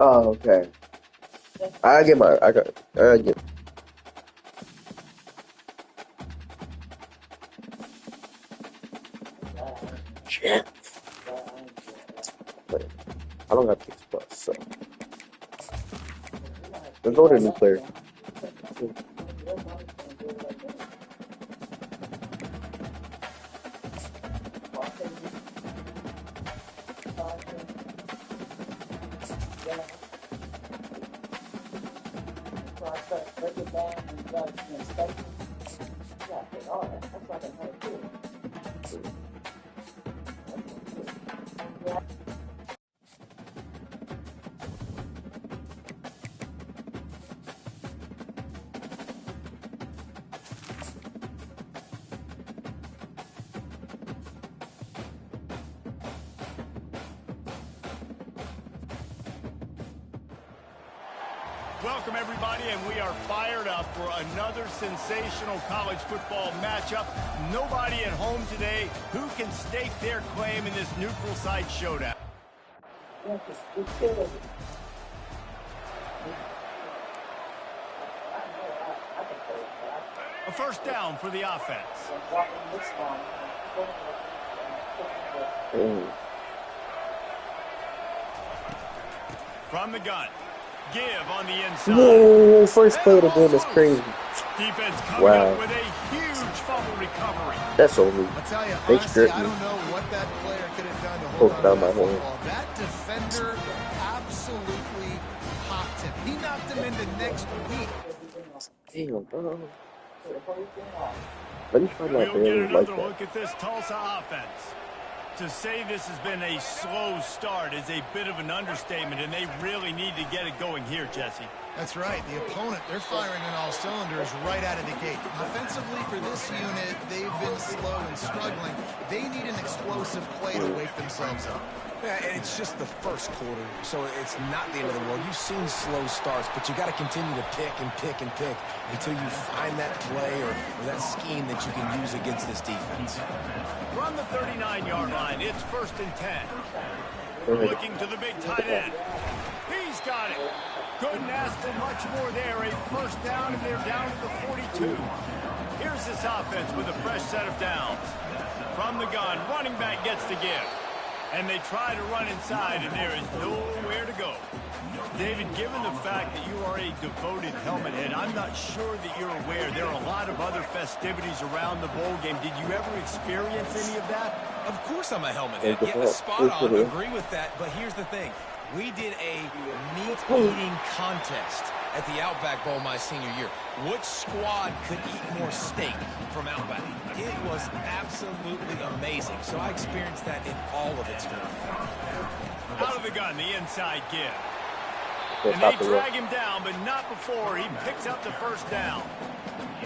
Oh, okay. I get. Yeah. But I don't have X Plus, so let's go to a new player. Welcome, everybody, and we are fired up for another sensational college football matchup. Nobody at home today who can stake their claim in this neutral site showdown. A first down for the offense. From the gun. Give on the inside. Whoa, first play of the game is crazy. Defense coming up with a huge fumble recovery. That's over. I'll tell you, They honestly, stripped I me. don't know what that player could have done to hold on Down to my that horn. football. That defender absolutely popped him. He knocked him into next week. Damn, bro. Let me find We'll out get players like another that. look at this Tulsa offense. To say this has been a slow start is a bit of an understatement, and they really need to get it going here, Jesse. That's right. The opponent, they're firing on all cylinders right out of the gate. Offensively, for this unit, they've been slow and struggling. They need an explosive play to wake themselves up. Yeah, and it's just the first quarter, so it's not the end of the world. You've seen slow starts, but you got to continue to pick and pick and pick until you find that play or that scheme that you can use against this defense. From the 39-yard line, it's 1st and 10. Looking to the big tight end. He's got it. Couldn't ask for much more there. A first down, and they're down to the 42. Here's this offense with a fresh set of downs. From the gun, running back gets to give. And they try to run inside, and there is nowhere to go. David, given the fact that you are a devoted helmet head, I'm not sure that you're aware there are a lot of other festivities around the bowl game. Did you ever experience any of that? Of course I'm a helmet head. Yeah, spot on. Agree with that. But here's the thing. We did a meat-eating contest at the Outback Bowl my senior year. Which squad could eat more steak from Outback? It was absolutely amazing. So I experienced that in all of its glory. Out of the gun, the inside give. And they drag him down, but not before he picks up the first down.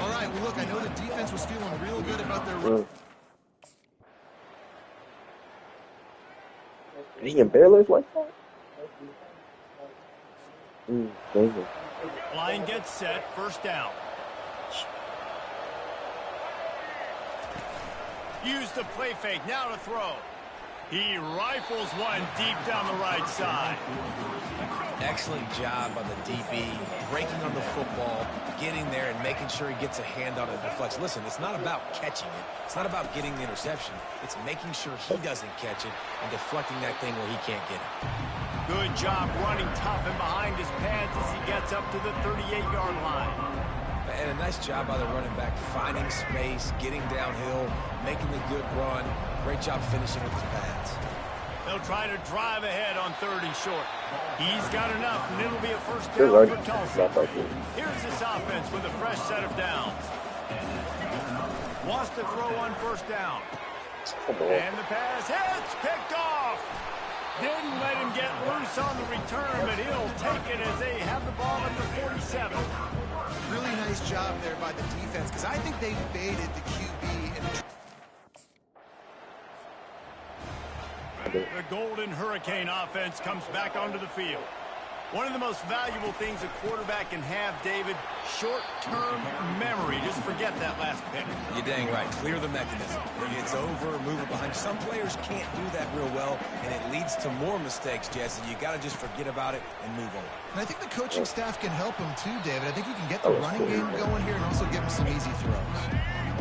All right, well, look, I know the defense was feeling real good about their run. He can barely like that? Line gets set, first down. Use the play fake, now to throw. He rifles one deep down the right side. Excellent job by the DB, breaking on the football, getting there and making sure he gets a hand on it and deflects. Listen, it's not about catching it. It's not about getting the interception. It's making sure he doesn't catch it and deflecting that thing where he can't get it. Good job running tough and behind his pads as he gets up to the 38-yard line. And a nice job by the running back, finding space, getting downhill, making the good run. Great job finishing with his pads. They'll try to drive ahead on 3rd and short. He's got enough, and it'll be a first down for Tulsa. Here's this offense with a fresh set of downs. Wants to throw on first down. And the pass hits, picked off. Didn't let him get loose on the return, but he'll take it as they have the ball at the 47. Really nice job there by the defense, because I think they baited the QB. The Golden Hurricane offense comes back onto the field. One of the most valuable things a quarterback can have, David, short-term memory. Just forget that last pick. You're dang right. Clear the mechanism. It's over, move it behind. Some players can't do that real well, and it leads to more mistakes, Jesse. You got to just forget about it and move on. And I think the coaching staff can help him too, David. I think you can get the running game going here and also give him some easy throws.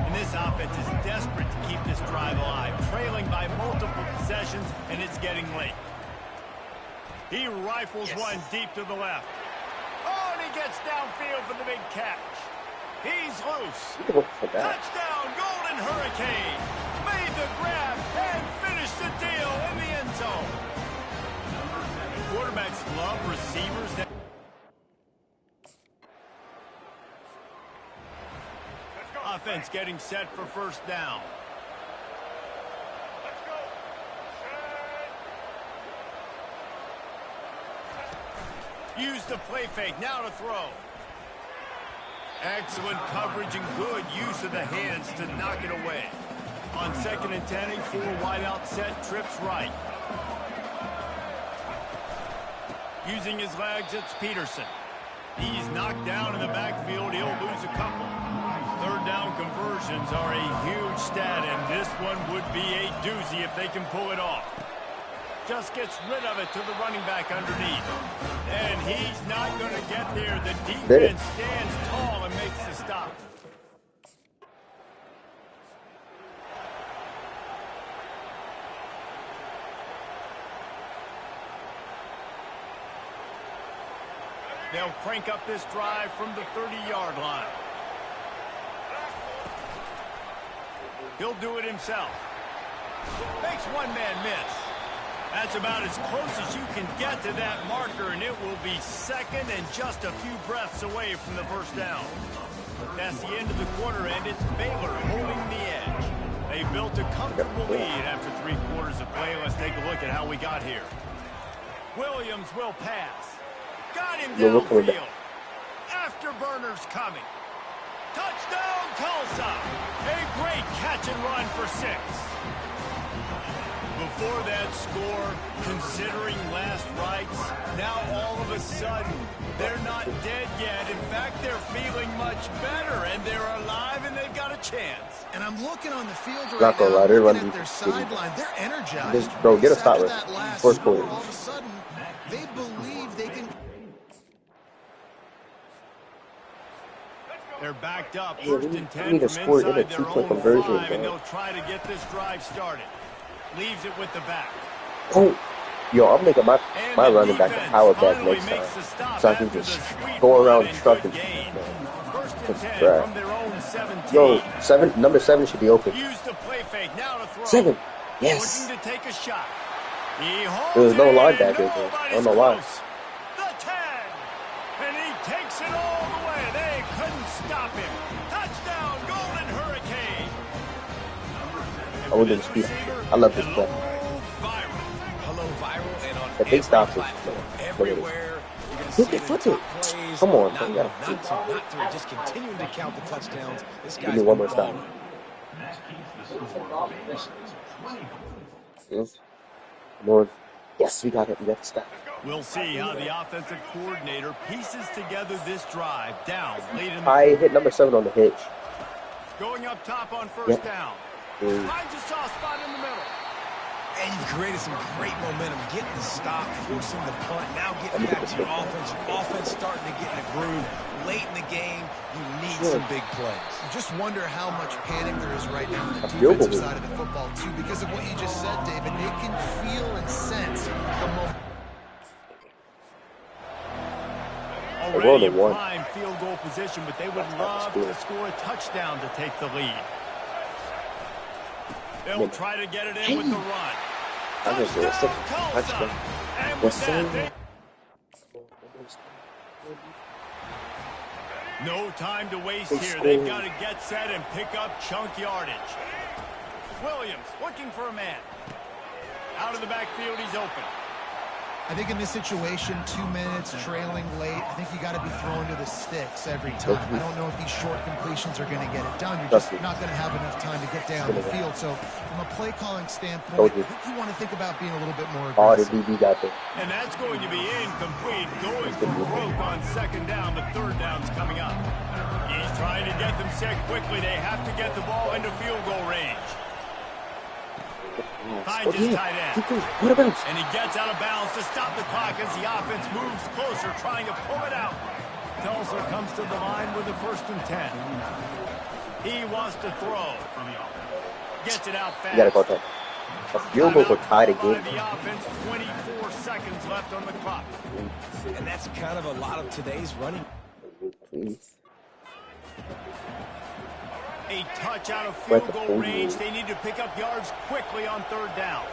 And this offense is desperate to keep this drive alive, trailing by multiple possessions, and it's getting late. He rifles one deep to the left. Oh, and he gets downfield for the big catch. He's loose. Touchdown, Golden Hurricane. Made the grab and finished the deal in the end zone. Quarterbacks love receivers that... Offense getting set for first down. Use the play fake, now to throw. Excellent coverage and good use of the hands to knock it away. On 2nd and 10, a 4-wide-out set, trips right. Using his legs, it's Peterson. He's knocked down in the backfield, he'll lose a couple. Third down conversions are a huge stat, and this one would be a doozy if they can pull it off. Just gets rid of it to the running back underneath. And he's not going to get there. The defense stands tall and makes the stop. They'll crank up this drive from the 30-yard line. He'll do it himself. Makes one man miss. That's about as close as you can get to that marker, and it will be second and just a few breaths away from the first down. That's the end of the quarter, and it's Baylor holding the edge. They built a comfortable lead after 3 quarters of play. Let's take a look at how we got here. Williams will pass. Got him downfield. Afterburners coming. Touchdown, Tulsa. A great catch and run for 6. Before that score, considering last rites, now all of a sudden, they're not dead yet. In fact, they're feeling much better, and they're alive, and they've got a chance. And I'm looking on the field right Not gonna now, lie, they're looking running at their sideline. They're energized. Just, bro, get a stop After with that last first score, quarter. all of a sudden, they believe they can... They're backed up, Hey, first we and 10 need to from score in a inside their two-point own conversion, 5, and bro. they'll try to get this drive started. Leaves it with the back. Oh, yo, I'm making my running back a power back next time, so I can just go around trucking. First and 10 Right. from their own 17. Yo, number 7 should be open. Use the play fake, now to throw. 7, yes. Looking to take a shot. He holds There's no it, and linebacker there. I don't know why. close. The 10, and he takes it all the way. They couldn't stop him. Touchdown, Golden Hurricane. I would have speed. I love this play. Hello, viral, and on The big stop is everywhere. You're gonna Hit see it, it in flip top it. plays. Come on, not, you gotta not flip two, not 3. Just continuing to count the touchdowns. This Give guy's me one more been stop. balling. Yes. Come on. Yes, we got it. We got the stop. We'll see how the offensive coordinator pieces together this drive down late in the I hit number 7 on the hitch. going up top on first down. Mm. Finds a soft spot in the middle. And you've created some great momentum, getting the stop, forcing the punt, now getting back to your offense. Your offense starting to get in a groove. Late in the game, you need some big plays. I just wonder how much panic there is right now on the field defensive goal. side of the football, too, because of what you just said, David. They can feel and sense the moment. Already in prime field goal position, but they would love to score a touchdown to take the lead. They'll try to get it in with the run. Touchdown, Tulsa. And with that, no time to waste here. They've got to get set and pick up chunk yardage. Williams looking for a man. Out of the backfield, he's open. I think in this situation, 2 minutes, trailing late, I think you got to be throwing to the sticks every time. I don't know if these short completions are going to get it done. You're just not going to have enough time to get down the field. So from a play calling standpoint, I think you want to think about being a little bit more aggressive. And that's going to be incomplete, going for broke on second down, but third down's coming up. He's trying to get them set quickly. They have to get the ball into field goal range. Finds his tight end. And he gets out of bounds to stop the clock as the offense moves closer, trying to pull it out. Tulsa comes to the line with a 1st and 10. He wants to throw. Gets it out fast. You gotta go to a field goal for tie the game. The offense, 24 seconds left on the clock. And that's kind of a lot of today's running. Please. A touch out of field goal range. They need to pick up yards quickly on third down.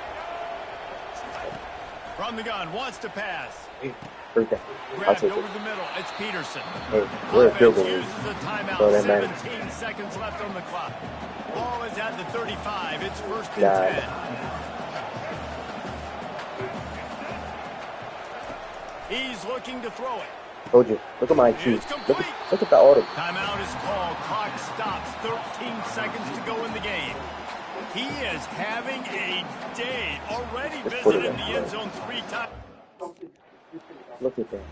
From the gun, wants to pass. Grabbed over the middle. It's Peterson. Offense uses a timeout. 17 seconds left on the clock. Ball is at the 35. It's 1st and 10. He's looking to throw it. Told you. Look at my IQ. Look at the order. Timeout is called. Clock stops. 13 seconds to go in the game. He is having a day. Already visited the end zone 3 times. Look at that.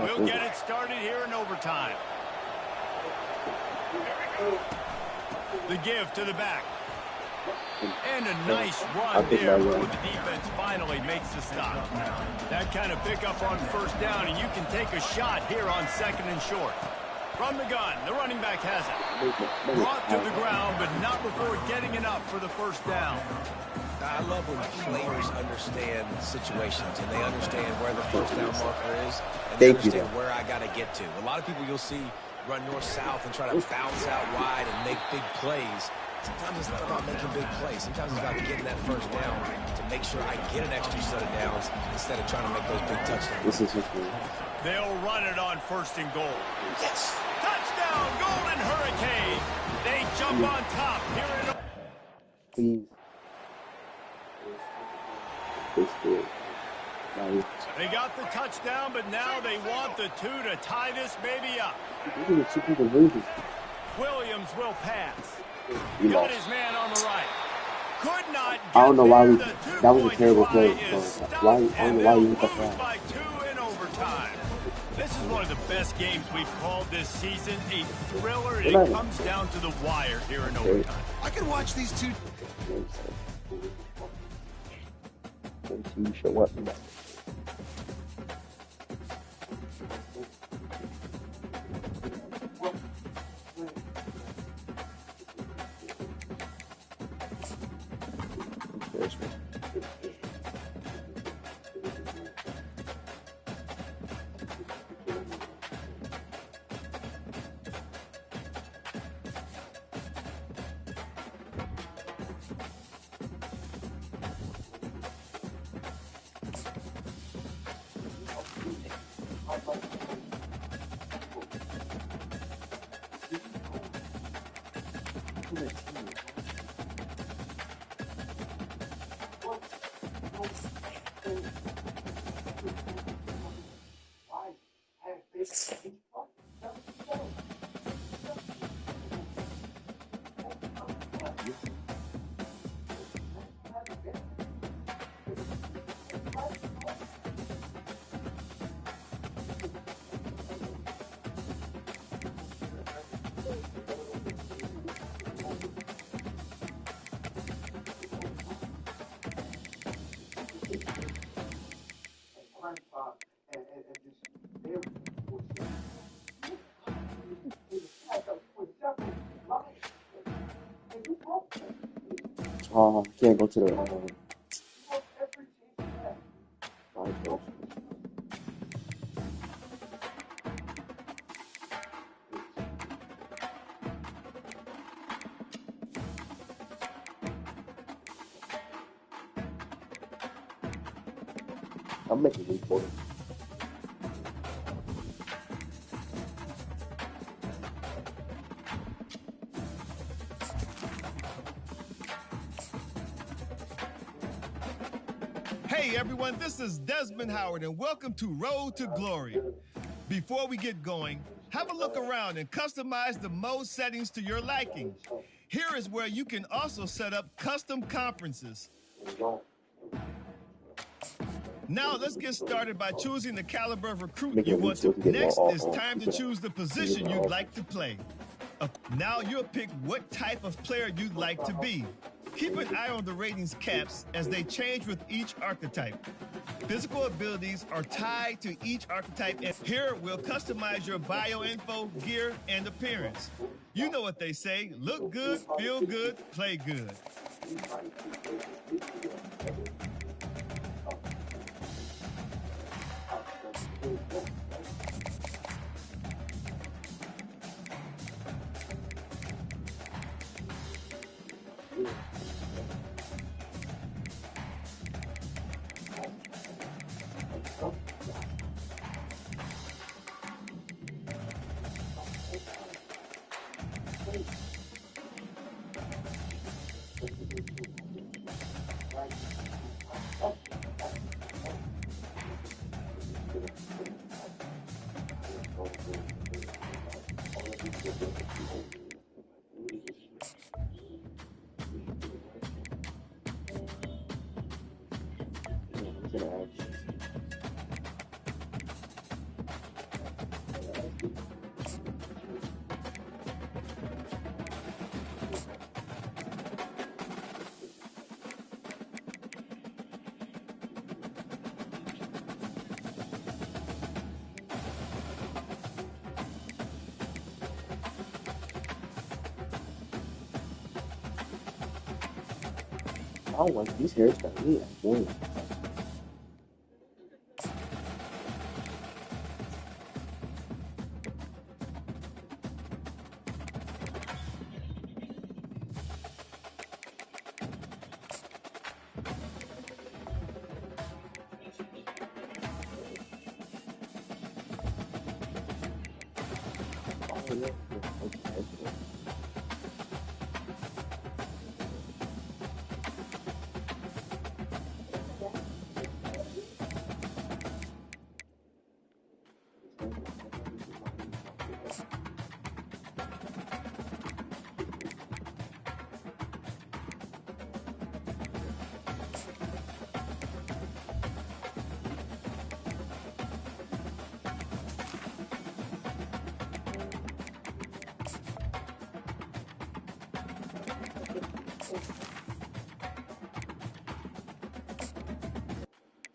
We'll get it started here in overtime. The give to the back. And a nice run there before the defense finally makes the stop. That kind of pickup on 1st down, and you can take a shot here on 2nd and short. From the gun, the running back has it. Brought to the ground, but not before getting enough for the 1st down. I love when players understand situations and they understand where the 1st down marker is and they understand where I got to get to. A lot of people you'll see run north-south and try to bounce out wide and make big plays. Sometimes it's not about making big plays. Sometimes it's about getting that 1st down to make sure I get an extra set of downs instead of trying to make those big touchdowns. This is cool. They'll run it on 1st and goal. Yes. Touchdown, Golden Hurricane. They jump on top here in. Please. They got the touchdown, but now they want the 2 to tie this baby up. Williams will pass. Got his man on the right. Could not get I don't know why that was a terrible play. I don't know why you hit that by 2 in overtime. This is one of the best games we've called this season. A thriller, and it comes down to the wire here in overtime. I could watch these two. You show up. Oh, can't go to the I'm making these for you. Hey everyone, this is Desmond Howard and welcome to Road to Glory. Before we get going, have a look around and customize the mode settings to your liking. Here is where you can also set up custom conferences. Now let's get started by choosing the caliber of recruit you want to. Next, it's time to choose the position you'd like to play. Now you'll pick what type of player you'd like to be. Keep an eye on the ratings caps as they change with each archetype. Physical abilities are tied to each archetype, and here we'll customize your bio info, gear, and appearance. You know what they say, look good, feel good, play good. I don't like these hairstyles. These are boring.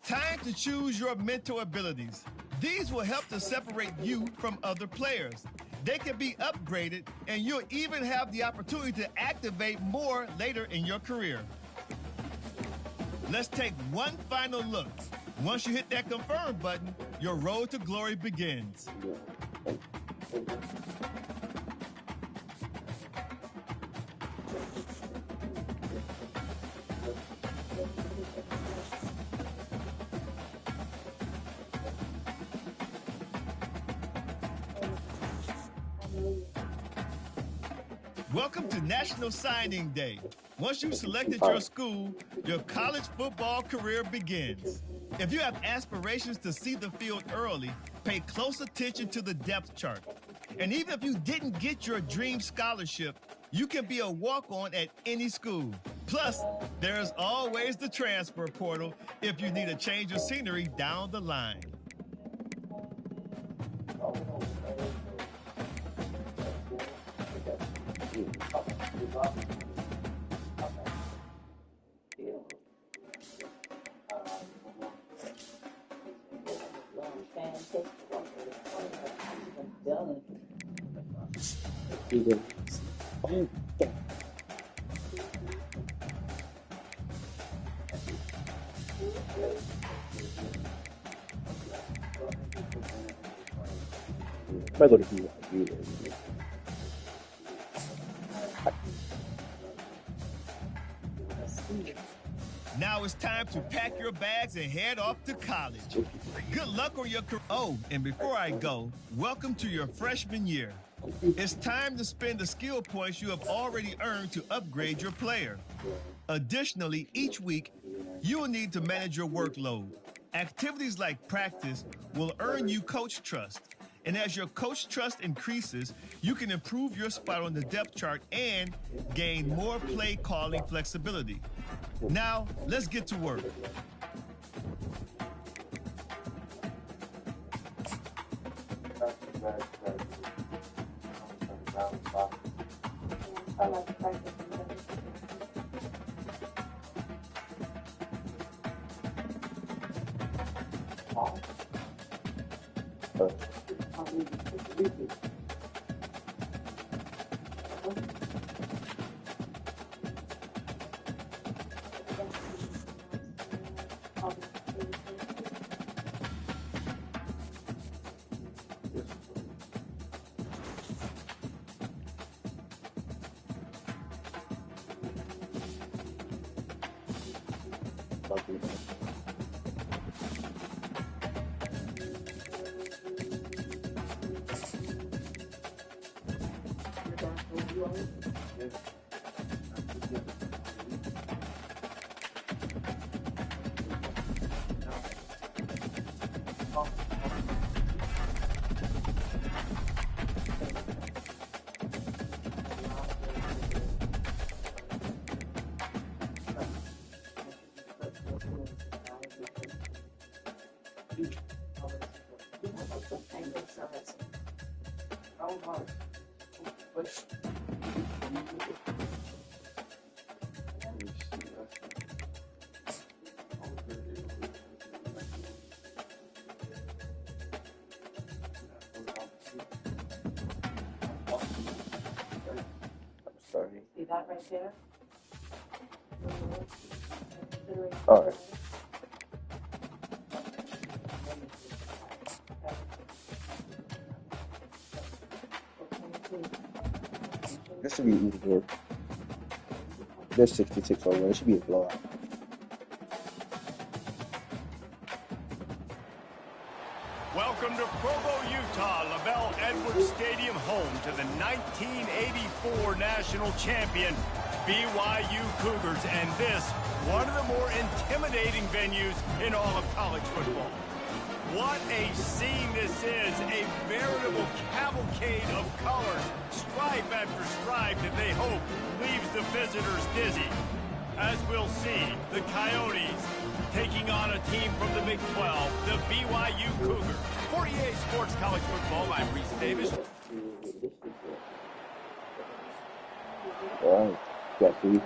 Time to choose your mental abilities. These will help to separate you from other players. They can be upgraded, and you'll even have the opportunity to activate more later in your career. Let's take one final look. Once you hit that confirm button, your road to glory begins. Welcome to National Signing Day. Once you've selected your school, your college football career begins. If you have aspirations to see the field early, pay close attention to the depth chart. And even if you didn't get your dream scholarship, you can be a walk-on at any school. Plus, there's always the transfer portal if you need a change of scenery down the line. Might go to BYU. Now it's time to pack your bags and head off to college. Good luck on your career. Oh, and before I go, welcome to your freshman year. It's time to spend the skill points you have already earned to upgrade your player. Additionally, each week, you will need to manage your workload. Activities like practice will earn you coach trust. And as your coach trust increases, you can improve your spot on the depth chart and gain more play calling flexibility. Now, let's get to work. See that right there? All right. This should be an easy game. There's 66 on one. It should be a blowout. Welcome to Provo, Utah, LaBelle Edwards Stadium, home to the 1984 national champion BYU Cougars, and this, one of the more intimidating venues in all of college football. What a scene this is, a veritable cavalcade of colors, stripe after stripe that they hope leaves the visitors dizzy. As we'll see, the Coyotes taking on a team from the Big 12, the BYU Cougars. 48 Sports College Football, I'm Reese Davis. All right, got three.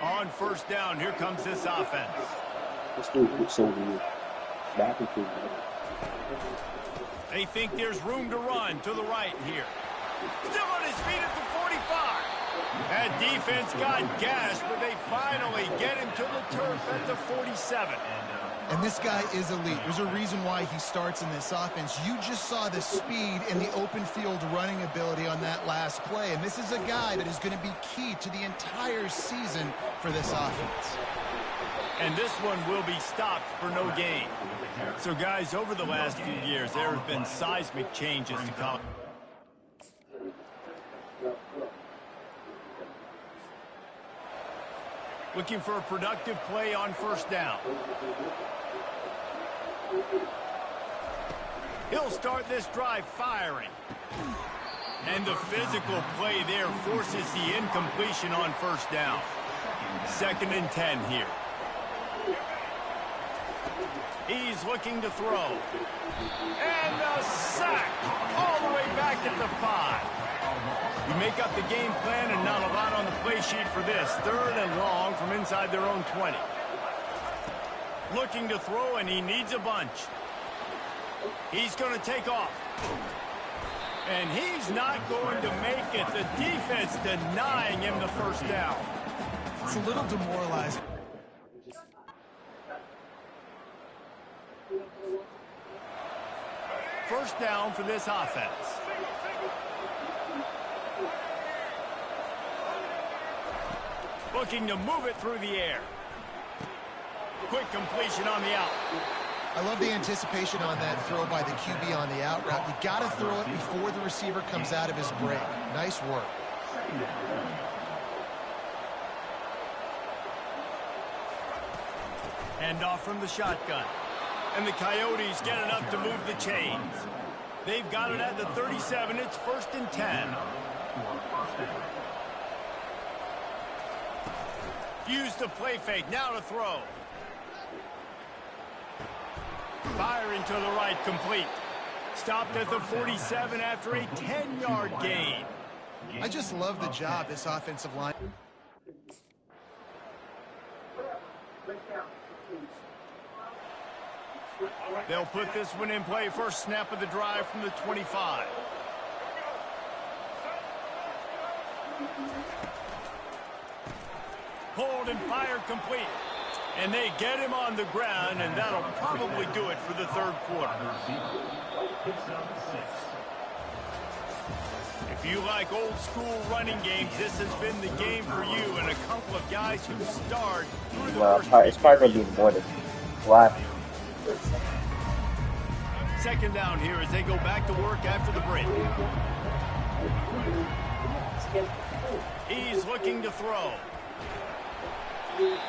On first down, here comes this offense. Let's do it so weird. Back and forth. They think there's room to run to the right here. Still on his feet at the 45. That defense got gashed, but they finally get him to the turf at the 47. And this guy is elite. There's a reason why he starts in this offense. You just saw the speed and the open field running ability on that last play. And this is a guy that is going to be key to the entire season for this offense. And this one will be stopped for no gain. So, guys, over the last few years, there have been seismic changes to college. Looking for a productive play on first down. He'll start this drive firing. And the physical play there forces the incompletion on first down. 2nd and 10 here. He's looking to throw. And the sack all the way back at the 5. You make up the game plan and not a lot on the play sheet for this. 3rd and long from inside their own 20. Looking to throw, and he needs a bunch. He's going to take off. And he's not going to make it. The defense denying him the first down. It's a little demoralizing. First down for this offense. Looking to move it through the air. Quick completion on the out. I love the anticipation on that throw by the QB on the out route. You got to throw it before the receiver comes out of his break. Nice work. Hand off from the shotgun. And the Coyotes get enough to move the chains. They've got it at the 37. It's 1st and 10. Use the play fake. Now to throw. Firing to the right, complete. Stopped at the 47 after a 10-yard gain. I just love the job this offensive line. They'll put this one in play. First snap of the drive from the 25. Hold and fire complete. And they get him on the ground, and that'll probably do it for the 3rd quarter. If you like old school running games, this has been the game for you, and a couple of guys who starred through the first. It's probably going to be more than what. 2nd down here as they go back to work after the break. He's looking to throw.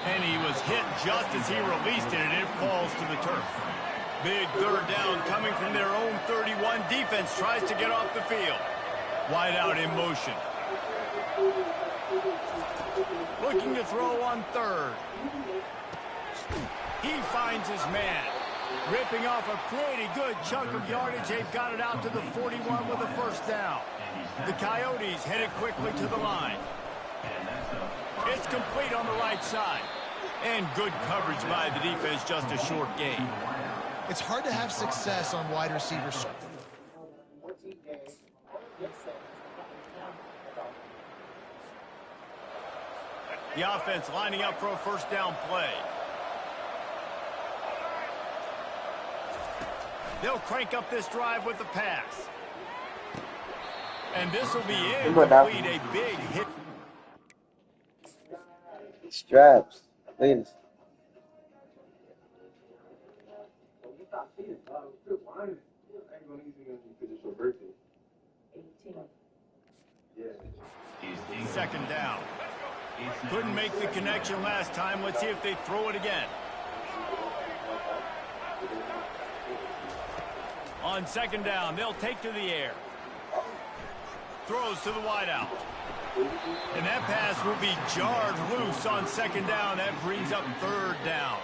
And he was hit just as he released it, and it falls to the turf. Big 3rd down coming from their own 31. Defense tries to get off the field. Wide out in motion. Looking to throw on 3rd. He finds his man. Ripping off a pretty good chunk of yardage. They've got it out to the 41 with a 1st down. The Coyotes headed quickly to the line. It's complete on the right side. And good coverage by the defense, just a short gain. It's hard to have success on wide receivers. The offense lining up for a 1st down play. They'll crank up this drive with the pass. And this will be incomplete, a big hit. Straps, please. Second down. Couldn't make the connection last time. Let's see if they throw it again. On 2nd down, they'll take to the air. Throws to the wideout. And that pass will be jarred loose on 2nd down. That brings up 3rd down.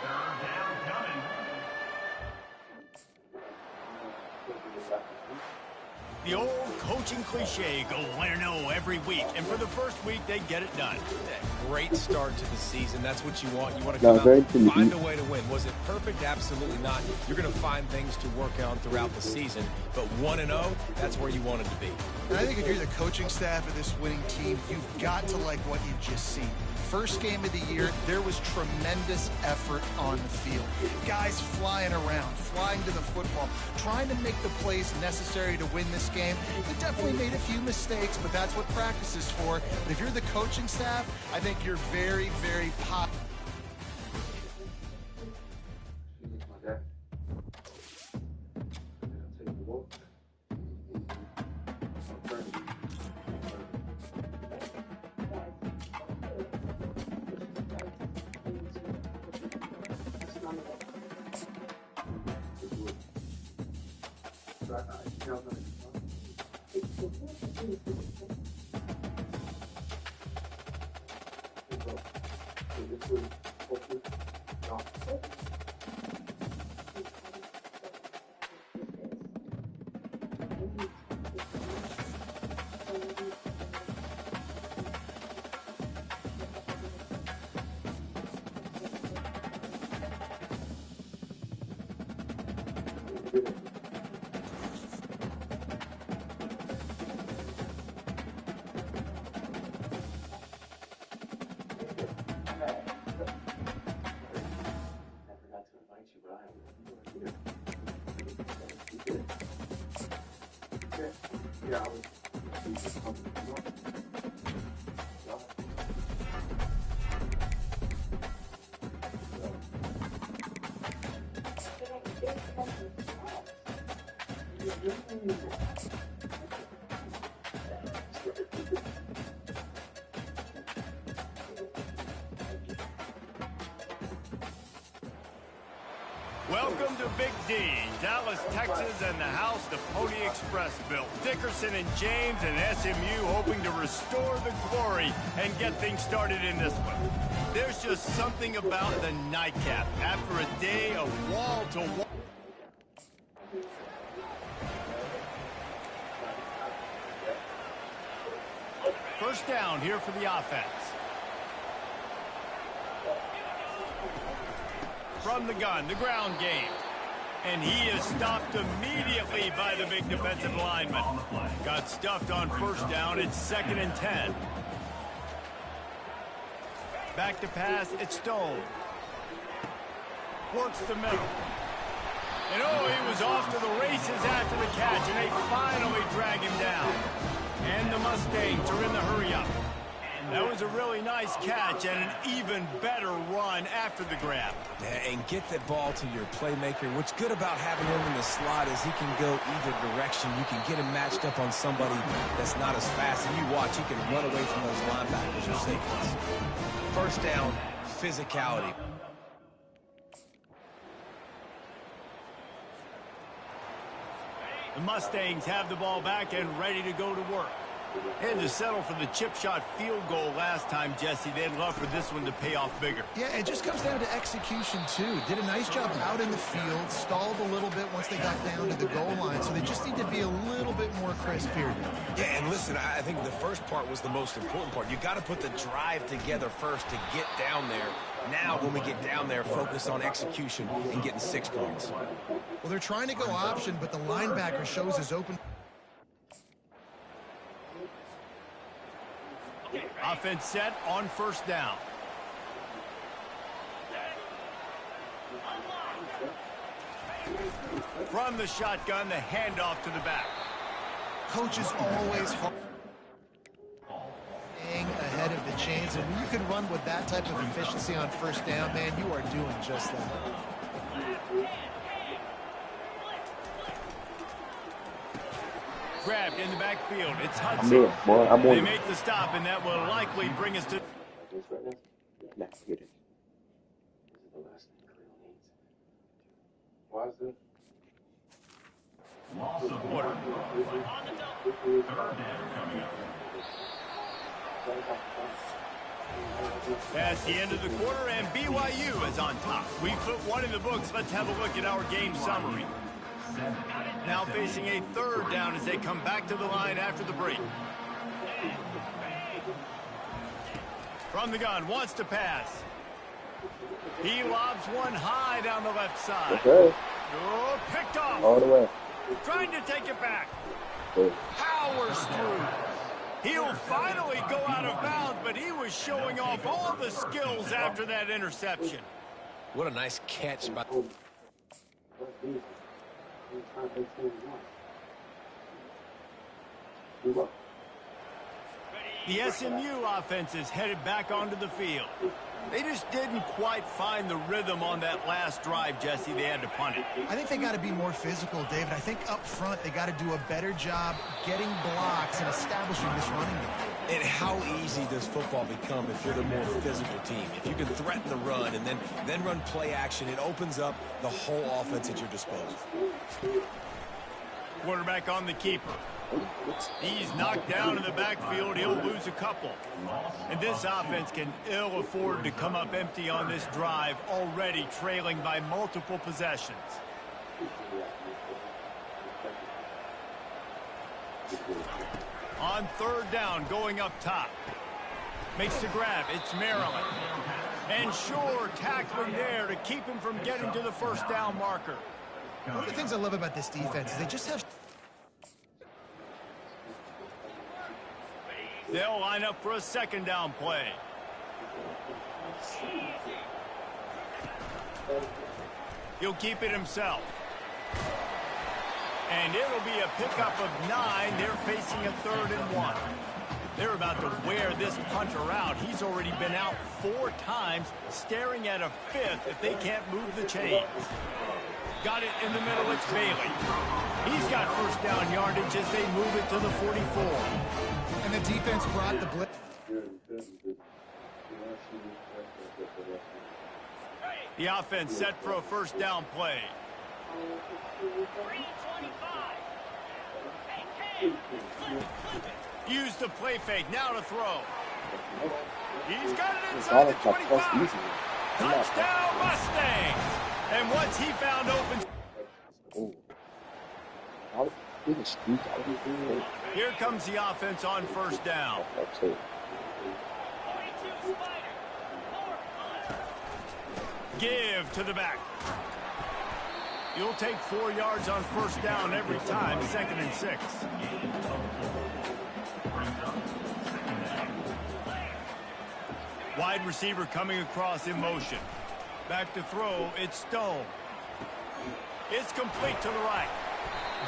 The old coaching cliche, go win or no every week. And for the first week, they get it done. Great start to the season. That's what you want. You want to come out and find a way to win. Was it perfect? Absolutely not. You're going to find things to work on throughout the season. But 1-0, that's where you want it to be. And I think if you're the coaching staff of this winning team, you've got to like what you've just seen. First game of the year, there was tremendous effort on the field. Guys flying around, flying to the football, trying to make the plays necessary to win this game. They definitely made a few mistakes, but that's what practice is for. But if you're the coaching staff, I think you're very, very positive. Welcome to Big D, Dallas, Texas, and the house the Pony Express built. Dickerson and James and SMU hoping to restore the glory and get things started in this one. There's just something about the nightcap after a day of wall-to-wall. First down here for the offense. From the gun, the ground game. And he is stopped immediately by the big defensive lineman. Got stuffed on first down. It's 2nd and 10. Back to pass, it's Stone. Works the middle. And oh, he was off to the races after the catch, and they finally drag him down. And the Mustangs are in the hurry-up. That was a really nice catch and an even better run after the grab. Yeah, and get the ball to your playmaker. What's good about having him in the slot is he can go either direction. You can get him matched up on somebody that's not as fast. And you watch, he can run away from those linebackers or safeties. First down, physicality. The Mustangs have the ball back and ready to go to work. And to settle for the chip shot field goal last time, Jesse, they'd love for this one to pay off bigger. Yeah, it just comes down to execution, too. Did a nice job out in the field, stalled a little bit once they got down to the goal line, so they just need to be a little bit more crisp here. Yeah, and listen, I think the first part was the most important part. You got to put the drive together first to get down there. Now, when we get down there, focus on execution and getting 6 points. Well, they're trying to go option, but the linebacker shows his open. Offense set on first down. From the shotgun, the handoff to the back. Coach is always ahead of the chains, and when you can run with that type of efficiency on first down, man, you are doing just that. Grabbed in the backfield. It's Hudson. They make the stop, and that will likely bring us to... That's the end of the quarter, and BYU is on top. We put one in the books. Let's have a look at our game summary. Now facing a third down as they come back to the line after the break. From the gun, wants to pass. He lobs one high down the left side. Okay. Oh, picked off. All the way. Trying to take it back. Good. Powers through. He'll finally go out of bounds, but he was showing off all the skills after that interception. What a nice catch by... The SMU offense is headed back onto the field. They just didn't quite find the rhythm on that last drive, Jesse. They had to punt it. I think they got to be more physical, David. I think up front they got to do a better job getting blocks and establishing this running game. And how easy does football become if you're the more physical team? If you can threaten the run and then run play action, it opens up the whole offense at your disposal. Quarterback on the keeper. He's knocked down in the backfield. He'll lose a couple. And this offense can ill afford to come up empty on this drive, already trailing by multiple possessions. On third down, going up top. Makes the grab. It's Maryland. And sure, tackling there to keep him from getting to the first down marker. One of the things I love about this defense is they just have... They'll line up for a second down play. He'll keep it himself. And it'll be a pickup of 9. They're facing a 3rd and 1. They're about to wear this punter out. He's already been out 4 times, staring at a 5th if they can't move the chains. Got it in the middle, it's Bailey. He's got first down yardage as they move it to the 44. And the defense brought the blitz. The offense set for a first down play. Use the play fake, now to throw. He's got it inside the 25. Touchdown Mustangs! And once he found open... Here comes the offense on first down. Give to the back. You'll take 4 yards on first down every time, 2nd and 6. Wide receiver coming across in motion. Back to throw, it's Stone. It's complete to the right.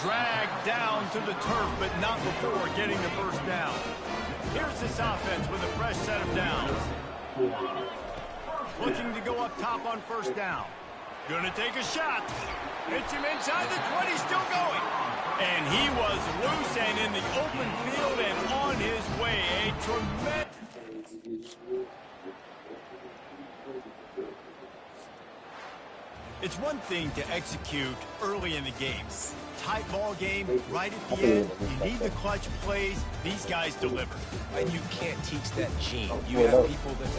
Dragged down to the turf, but not before getting the first down. Here's this offense with a fresh set of downs. Looking to go up top on first down. Gonna take a shot. Hits him inside the 20, still going. And he was loose and in the open field and on his way. A tremendous... It's one thing to execute early in the game. Tight ball game, right at the end. You need the clutch plays. These guys deliver. And you can't teach that gene. You have people that...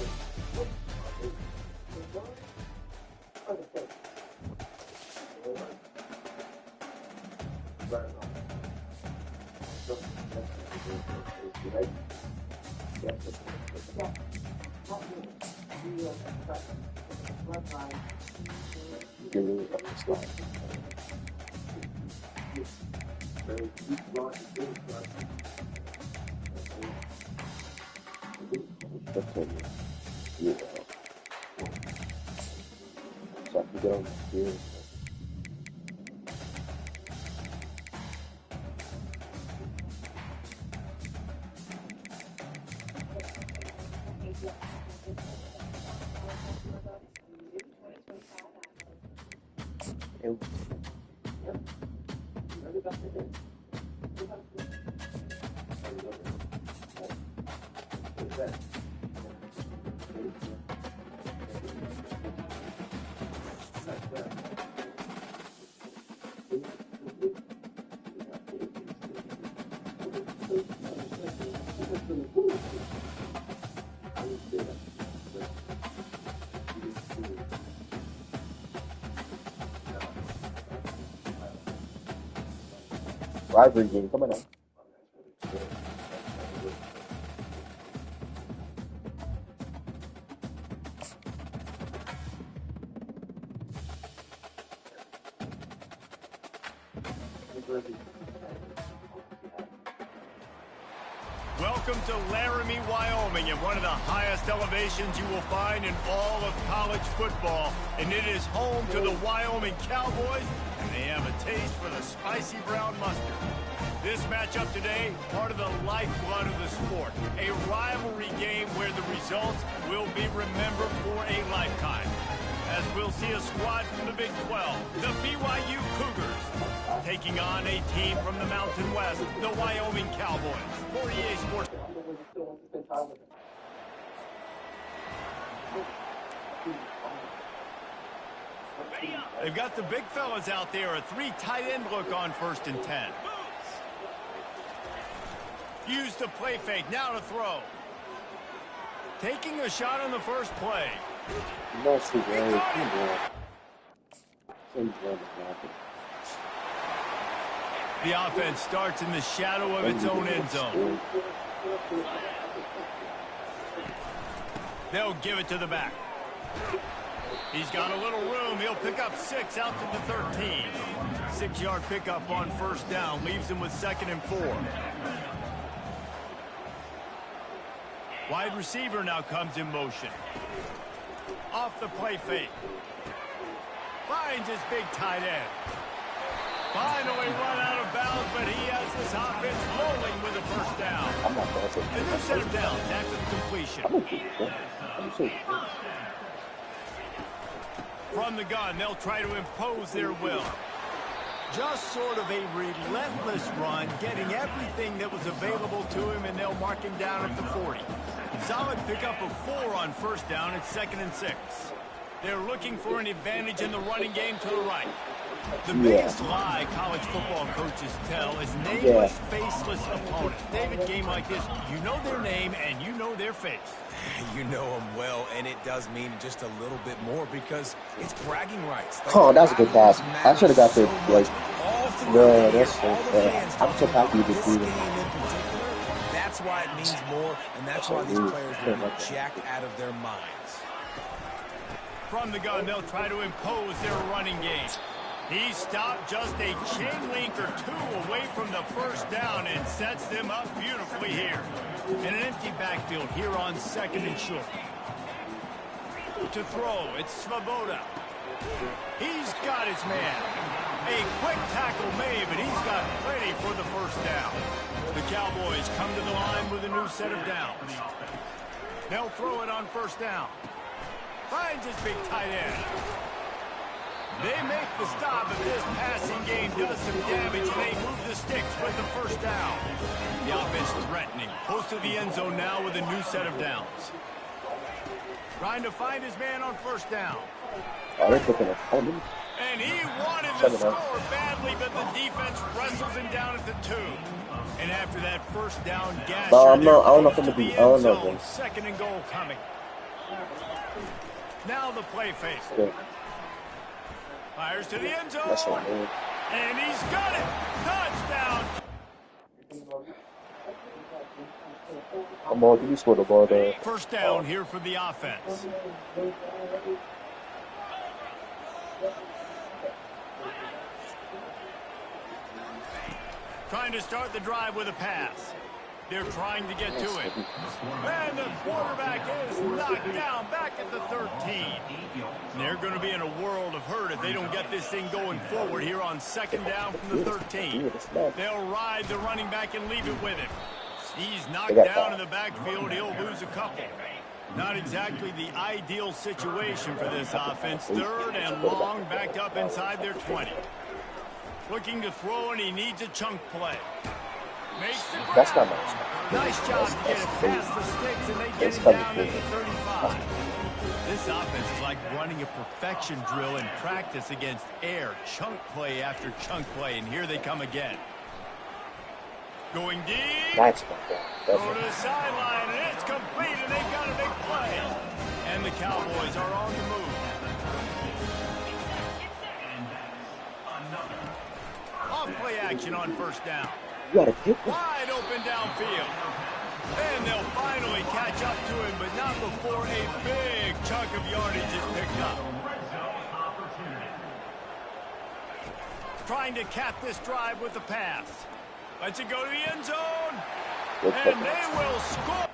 So I can get on the field. Rivalry game coming up. Welcome to Laramie, Wyoming, at one of the highest elevations you will find in all of college football. And it is home to the Wyoming Cowboys, and they have a taste for the spicy brown mustard. This matchup today, part of the lifeblood of the sport. A rivalry game where the results will be remembered for a lifetime. As we'll see a squad from the Big 12, the BYU Cougars, taking on a team from the Mountain West, the Wyoming Cowboys. For EA Sports. They've got the big fellas out there, a 3 tight end look on 1st and 10. Use the play fake, now to throw. Taking a shot on the first play. The offense starts in the shadow of its own end zone. They'll give it to the back. He's got a little room. He'll pick up 6 out to the 13. 6-yard pickup on first down. Leaves him with 2nd and 4. Wide receiver now comes in motion. Off the play fake. Finds his big tight end. Finally run out of bounds, but he has this offense rolling with a first down. And they'll set him down after the completion. From the gun, they'll try to impose their will. Just sort of a relentless run, getting everything that was available to him, and they'll mark him down at the 40. Solid pickup of 4 on first down at 2nd and 6. They're looking for an advantage in the running game to the right. The biggest lie college football coaches tell is nameless, faceless opponents. David, game like this, you know their name and you know their face. You know them well, and it does mean just a little bit more because it's bragging rights. Oh, that was a good pass. I should have got the, like, no, that's I'm so happy to do that. That's why it means more, and that's why these players will be jacked out of their minds. From the gun, they'll try to impose their running game. He stopped just a chain link or two away from the first down and sets them up beautifully here. In an empty backfield here on 2nd and short. To throw, it's Svoboda. He's got his man. A quick tackle made, but he's got plenty for the first down. The Cowboys come to the line with a new set of downs. They'll throw it on 1st down. Finds his big tight end. They make the stop, but this passing game does some damage, and they move the sticks with the 1st down. The offense threatening. Close to the end zone now with a new set of downs. Trying to find his man on 1st down. And he wanted to score badly, but the defense wrestles him down at the 2. And after that 1st down gasher, I don't know if I'm going to be. I don't know. 2nd and goal coming. Now the play fake. Fires to the end zone. And he's got it. Touchdown. Come on, you score the ball there. 1st down here for the offense. Trying to start the drive with a pass. They're trying to get to it. And the quarterback is knocked down back at the 13. They're going to be in a world of hurt if they don't get this thing going forward here on 2nd down from the 13. They'll ride the running back and leave it with him. He's knocked down in the backfield. He'll lose a couple. Not exactly the ideal situation for this offense. 3rd and long, backed up inside their 20. Looking to throw, and he needs a chunk play. Makes the grab. That's not much. Nice job to get it past the sticks, and they get it down at the 35. This offense is like running a perfection drill in practice against air. Chunk play after chunk play, and here they come again. Going deep. Nice. Go to the sideline, and it's complete, and they've got a big play. And the Cowboys are on the move. Off play action on 1st down. Wide open downfield. And they'll finally catch up to him, but not before a big chunk of yardage is picked up. Trying to cap this drive with the pass. Lets it go to the end zone. And they will score.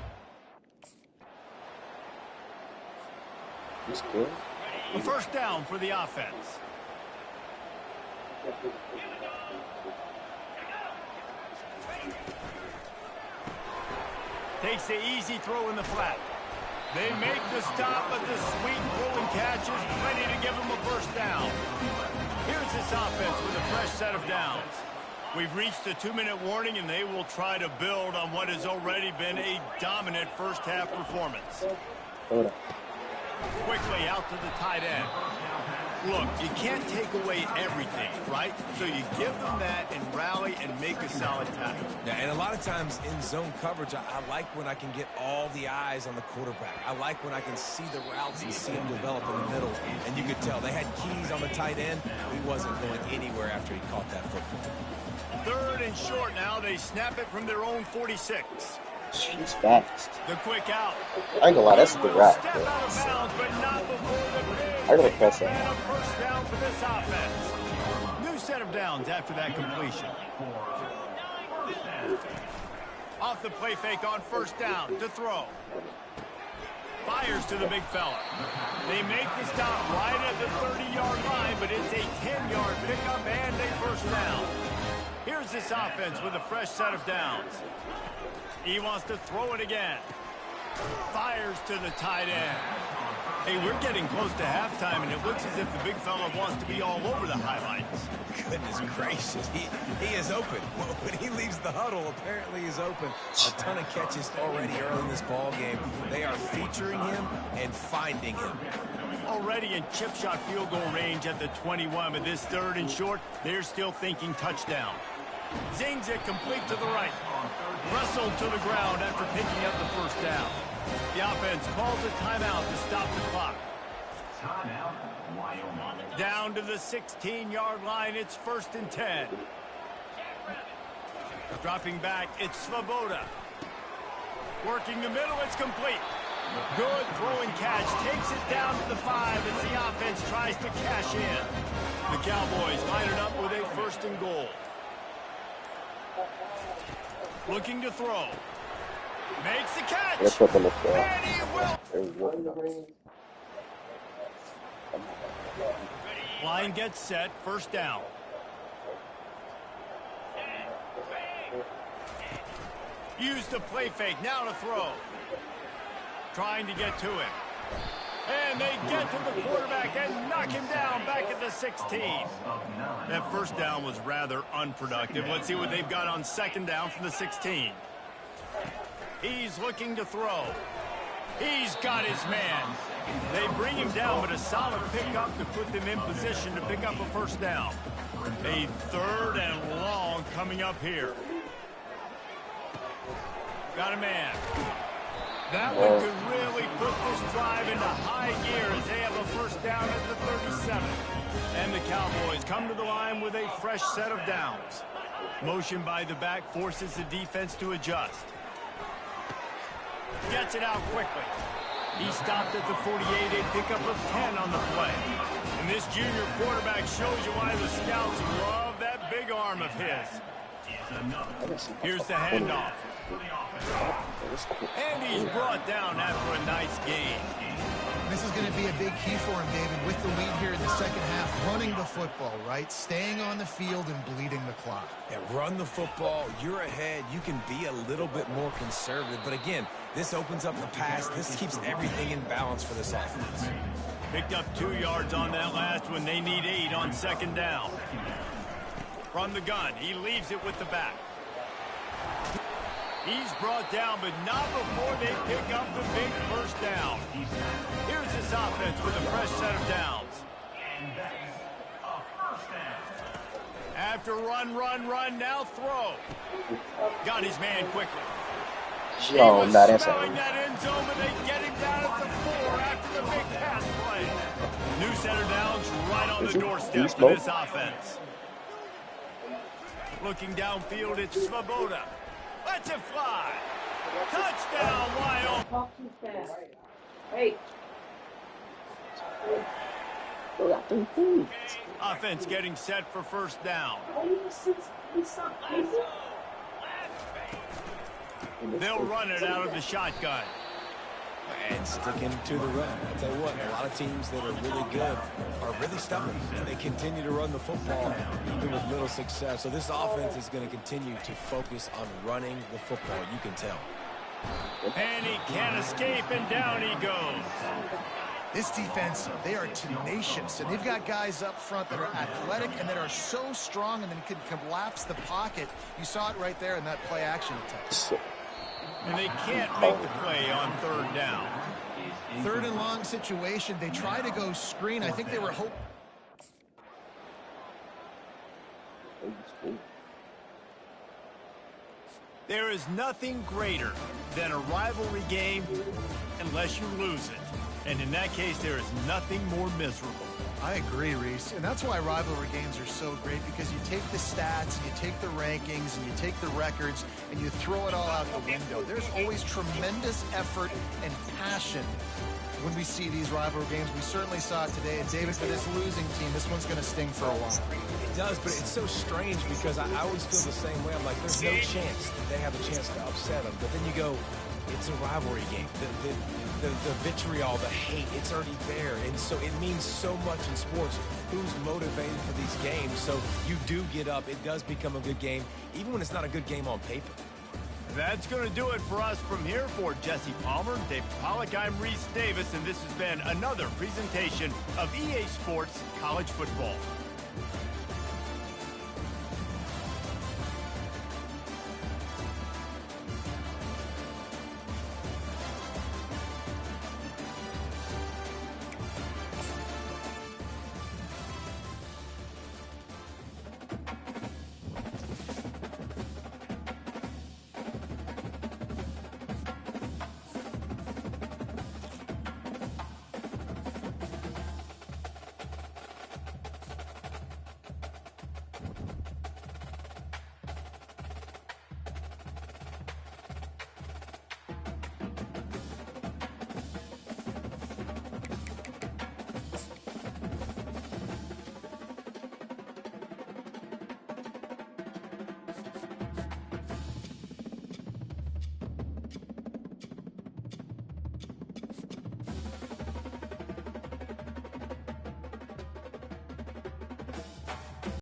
A 1st down for the offense. Takes the easy throw in the flat. They make the stop, but the sweet throw and catch is ready to give them a 1st down. Here's this offense with a fresh set of downs. We've reached the 2-minute warning, and they will try to build on what has already been a dominant 1st half performance. Quickly out to the tight end. Look, you can't take away everything, right? So you give them that and rally and make a solid tackle. Yeah, and a lot of times in zone coverage, I like when I can get all the eyes on the quarterback. I like when I can see the routes and see him develop in the middle. And you could tell they had keys on the tight end. He wasn't going anywhere after he caught that football. 3rd and short now. They snap it from their own 46. She's fast. The quick out. I ain't gonna lie, that's a good route. Step out of bounds, but not before the big I gotta press that. and a 1st down for this offense. New set of downs after that completion. Off the play fake on 1st down to throw. Fires to the big fella. They make the stop right at the 30-yard line, but it's a 10-yard pickup and a 1st down. Here's this offense with a fresh set of downs. He wants to throw it again. Fires to the tight end. Hey, we're getting close to halftime, and it looks as if the big fella wants to be all over the highlights. Goodness gracious, he is open. When he leaves the huddle, apparently he's open. A ton of catches already early in this ball game. They are featuring him and finding him. Already in chip shot field goal range at the 21, but this 3rd and short, they're still thinking touchdown. Zings it complete to the right. Wrestled to the ground after picking up the first down. The offense calls a timeout to stop the clock. Down to the 16-yard line, it's 1st and 10. Dropping back, it's Svoboda. Working the middle, it's complete. Good throwing catch, takes it down to the 5 as the offense tries to cash in. The Cowboys line it up with a 1st and goal. Looking to throw. Makes the catch. And he will. Line gets set. 1st down. Use the play fake. Now to throw. Trying to get to him. And they get to the quarterback and knock him down back at the 16. That 1st down was rather unproductive. Let's see what they've got on 2nd down from the 16. He's looking to throw. He's got his man. They bring him down, but a solid pickup to put them in position to pick up a 1st down. A 3rd and long coming up here. Got a man. That one could really put this drive into high gear as they have a 1st down at the 37. And the Cowboys come to the line with a fresh set of downs. Motion by the back forces the defense to adjust. Gets it out quickly. He stopped at the 48, a pickup of 10 on the play. And this junior quarterback shows you why the scouts love that big arm of his. Here's the handoff. And he's brought down after a nice gain. This is going to be a big key for him, David, with the lead here in the 2nd half, running the football, right? Staying on the field and bleeding the clock. Yeah, run the football. You're ahead. You can be a little bit more conservative. But again, this opens up the pass. This keeps everything in balance for this offense. Picked up 2 yards on that last one. They need 8 on 2nd down. From the gun, he leaves it with the back. He's brought down, but not before they pick up the big 1st down. Here's this offense with a fresh set of downs. After run, now throw. Got his man quickly. He was smelling that end zone, but they get him down at the 4 after the big pass play. New center downs right on the doorstep for this offense. Looking downfield, it's Svoboda. Lets it fly. Touchdown, Wild. Hey. Offense getting set for 1st down. They'll run it out of the shotgun. And sticking to the run. I'll tell you what, a lot of teams that are really good are really stubborn, and they continue to run the football even with little success. So this offense is going to continue to focus on running the football. You can tell. And he can't escape, and down he goes. This defense, they are tenacious, and they've got guys up front that are athletic and that are so strong and then can collapse the pocket. You saw it right there in that play action attack. And they can't make the play on 3rd down. 3rd and long situation. They try to go screen. I think they were hoping. There is nothing greater than a rivalry game unless you lose it. And in that case, there is nothing more miserable. I agree, Reese. And that's why rivalry games are so great, because you take the stats, and you take the rankings, and you take the records, and you throw it all out the window. There's always tremendous effort and passion when we see these rivalry games. We certainly saw it today. And David, for this losing team, this one's going to sting for a while. It does, but it's so strange because I always feel the same way. I'm like, there's no chance that they have a chance to upset them. But then you go, it's a rivalry game. The vitriol, the hate, it's already there. And so it means so much in sports. Who's motivated for these games? So you do get up. It does become a good game, even when it's not a good game on paper. That's going to do it for us from here. For Jesse Palmer, David Pollack, I'm Reese Davis, and this has been another presentation of EA Sports College Football.